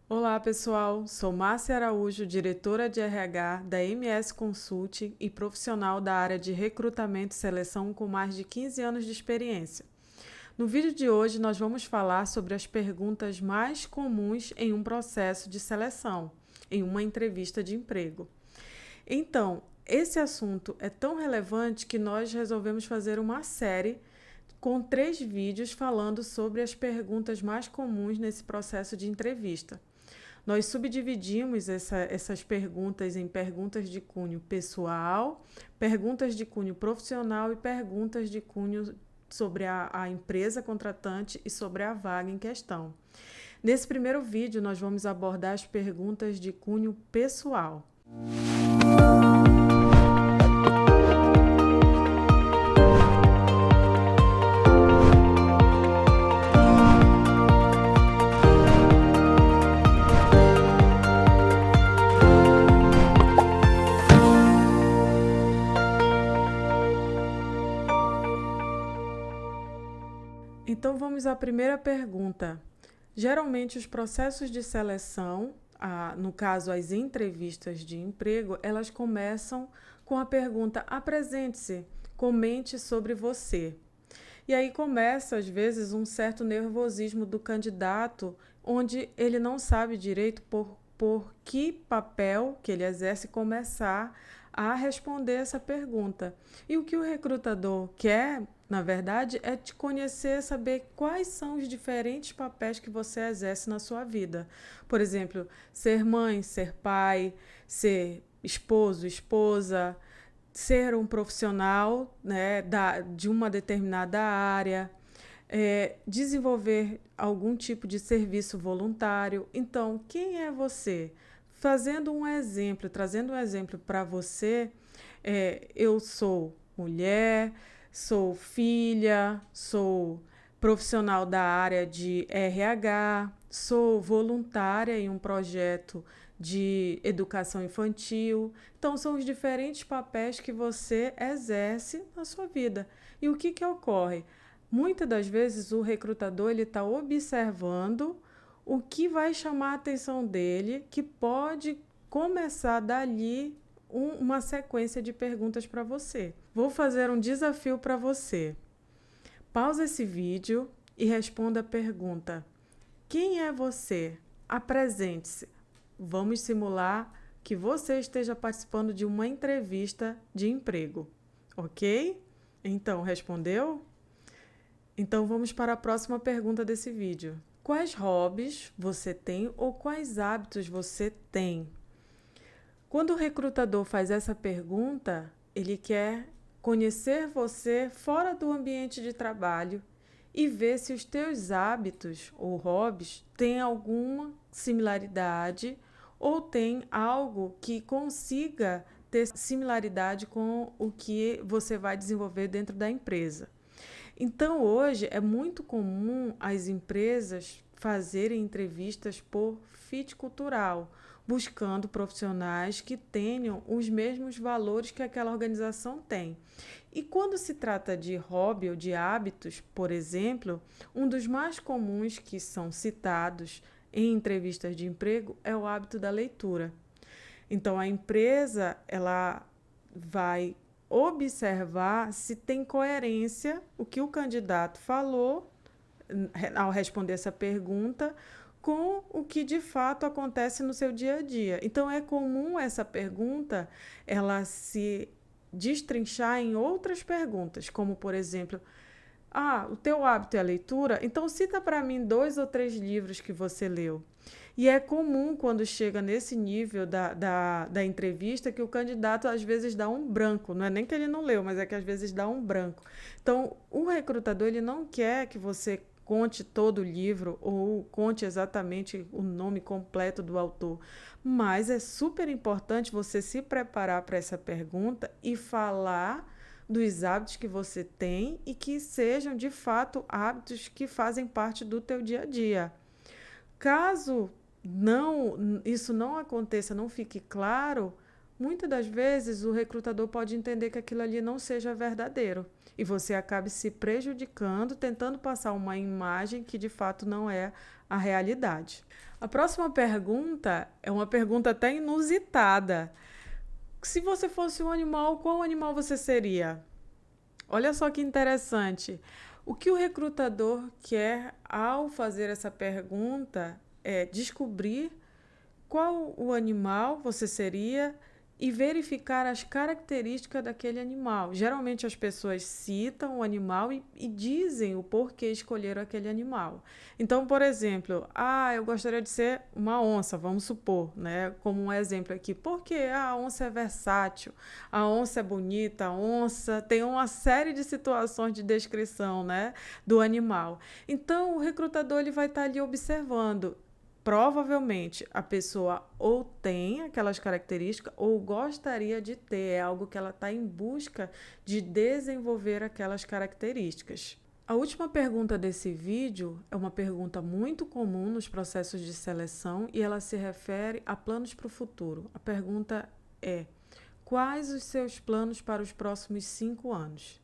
Olá, pessoal. Sou Márcia Araújo, diretora de RH da MS Consulting e profissional da área de recrutamento e seleção com mais de 15 anos de experiência. No vídeo de hoje, nós vamos falar sobre as perguntas mais comuns em um processo de seleção, em uma entrevista de emprego. Então, esse assunto é tão relevante que nós resolvemos fazer uma série com 3 vídeos falando sobre as perguntas mais comuns nesse processo de entrevista. Nós subdividimos essas perguntas em perguntas de cunho pessoal, perguntas de cunho profissional e perguntas de cunho sobre a empresa contratante e sobre a vaga em questão. Nesse primeiro vídeo, nós vamos abordar as perguntas de cunho pessoal. Então vamos à primeira pergunta. Geralmente os processos de seleção, no caso as entrevistas de emprego, elas começam com a pergunta: apresente-se, comente sobre você. E aí começa às vezes um certo nervosismo do candidato, onde ele não sabe direito por que papel que ele exerce começar a responder essa pergunta. E o que o recrutador quer, na verdade, é te conhecer, saber quais são os diferentes papéis que você exerce na sua vida. Por exemplo, ser mãe, ser pai, ser esposo, esposa, ser um profissional, né, de uma determinada área, desenvolver algum tipo de serviço voluntário. Então, quem é você? Fazendo um exemplo, trazendo um exemplo para você, eu sou mulher, sou filha, sou profissional da área de RH, sou voluntária em um projeto de educação infantil. Então, são os diferentes papéis que você exerce na sua vida. E o que ocorre? Muitas das vezes o recrutador está observando o que vai chamar a atenção dele, que pode começar dali uma sequência de perguntas para você. Vou fazer um desafio para você. Pausa esse vídeo e responda a pergunta: quem é você? Apresente-se. Vamos simular que você esteja participando de uma entrevista de emprego, ok? Então, respondeu? Então, vamos para a próxima pergunta desse vídeo. Quais hobbies você tem ou quais hábitos você tem? Quando o recrutador faz essa pergunta, ele quer conhecer você fora do ambiente de trabalho e ver se os teus hábitos ou hobbies têm alguma similaridade ou tem algo que consiga ter similaridade com o que você vai desenvolver dentro da empresa. Então, hoje é muito comum as empresas fazerem entrevistas por fit cultural, buscando profissionais que tenham os mesmos valores que aquela organização tem. E quando se trata de hobby ou de hábitos, por exemplo, um dos mais comuns que são citados em entrevistas de emprego é o hábito da leitura. Então, a empresa ela vai observar se tem coerência o que o candidato falou ao responder essa pergunta com o que de fato acontece no seu dia a dia. Então é comum essa pergunta ela se destrinchar em outras perguntas, como por exemplo: o teu hábito é a leitura? Então cita para mim 2 ou 3 livros que você leu. E é comum, quando chega nesse nível da entrevista, que o candidato às vezes dá um branco. Não é nem que ele não leu, mas é que às vezes dá um branco. Então, o recrutador ele não quer que você conte todo o livro ou conte exatamente o nome completo do autor. Mas é super importante você se preparar para essa pergunta e falar dos hábitos que você tem e que sejam, de fato, hábitos que fazem parte do teu dia a dia. Caso isso não aconteça, não fique claro, muitas das vezes o recrutador pode entender que aquilo ali não seja verdadeiro e você acabe se prejudicando, tentando passar uma imagem que de fato não é a realidade. A próxima pergunta é uma pergunta até inusitada. Se você fosse um animal, qual animal você seria? Olha só que interessante. O que o recrutador quer ao fazer essa pergunta é descobrir qual o animal você seria e verificar as características daquele animal. Geralmente as pessoas citam o animal e dizem o porquê escolheram aquele animal. Então, por exemplo, eu gostaria de ser uma onça, vamos supor, né? Como um exemplo aqui. Porque a onça é versátil, a onça é bonita, a onça tem uma série de situações de descrição, né, do animal. Então, o recrutador ele vai estar ali observando. Provavelmente a pessoa ou tem aquelas características ou gostaria de ter, é algo que ela está em busca de desenvolver aquelas características. A última pergunta desse vídeo é uma pergunta muito comum nos processos de seleção e ela se refere a planos para o futuro. A pergunta é: quais os seus planos para os próximos 5 anos?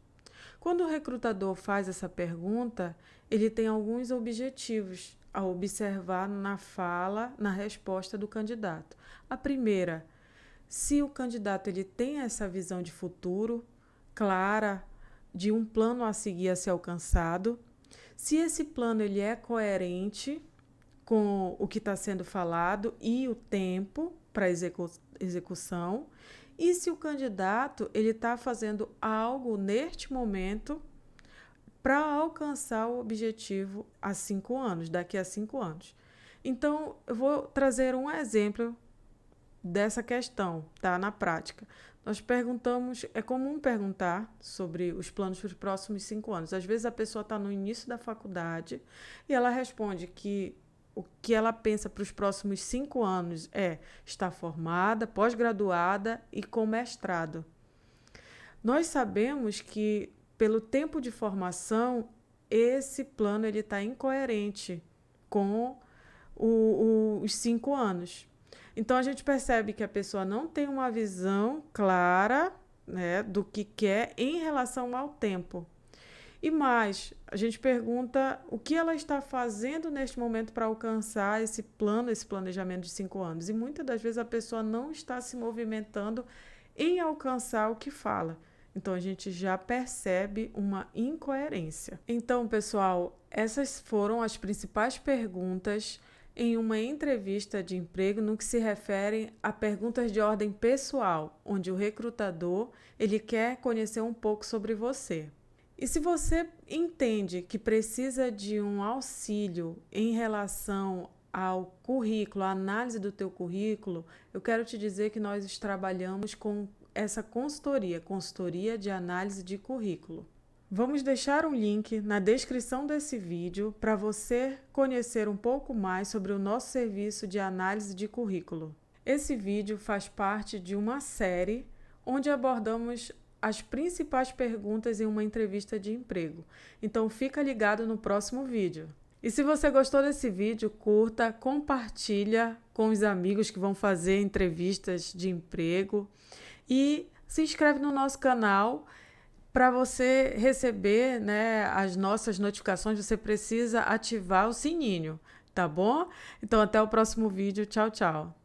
Quando o recrutador faz essa pergunta, ele tem alguns objetivos a observar na fala, na resposta do candidato. A primeira, se o candidato ele tem essa visão de futuro clara, de um plano a seguir a ser alcançado, se esse plano ele é coerente com o que está sendo falado e o tempo para execução, e se o candidato ele está fazendo algo neste momento para alcançar o objetivo há 5 anos, daqui a 5 anos. Então, eu vou trazer um exemplo dessa questão, tá? Na prática. Nós perguntamos, é comum perguntar sobre os planos para os próximos 5 anos. Às vezes a pessoa está no início da faculdade e ela responde que o que ela pensa para os próximos 5 anos é estar formada, pós-graduada e com mestrado. Nós sabemos que pelo tempo de formação, esse plano está incoerente com os 5 anos. Então, a gente percebe que a pessoa não tem uma visão clara, né, do que quer em relação ao tempo. E mais, a gente pergunta o que ela está fazendo neste momento para alcançar esse plano, esse planejamento de 5 anos. E muitas das vezes a pessoa não está se movimentando em alcançar o que fala. Então, a gente já percebe uma incoerência. Então, pessoal, essas foram as principais perguntas em uma entrevista de emprego no que se refere a perguntas de ordem pessoal, onde o recrutador ele quer conhecer um pouco sobre você. E se você entende que precisa de um auxílio em relação ao currículo, à análise do teu currículo, eu quero te dizer que nós trabalhamos com essa consultoria de análise de currículo. Vamos deixar um link na descrição desse vídeo para você conhecer um pouco mais sobre o nosso serviço de análise de currículo. Esse vídeo faz parte de uma série onde abordamos as principais perguntas em uma entrevista de emprego. Então fica ligado no próximo vídeo. E se você gostou desse vídeo, curta, compartilha com os amigos que vão fazer entrevistas de emprego e se inscreve no nosso canal para você receber, né, as nossas notificações. Você precisa ativar o sininho, tá bom? Então até o próximo vídeo. Tchau, tchau.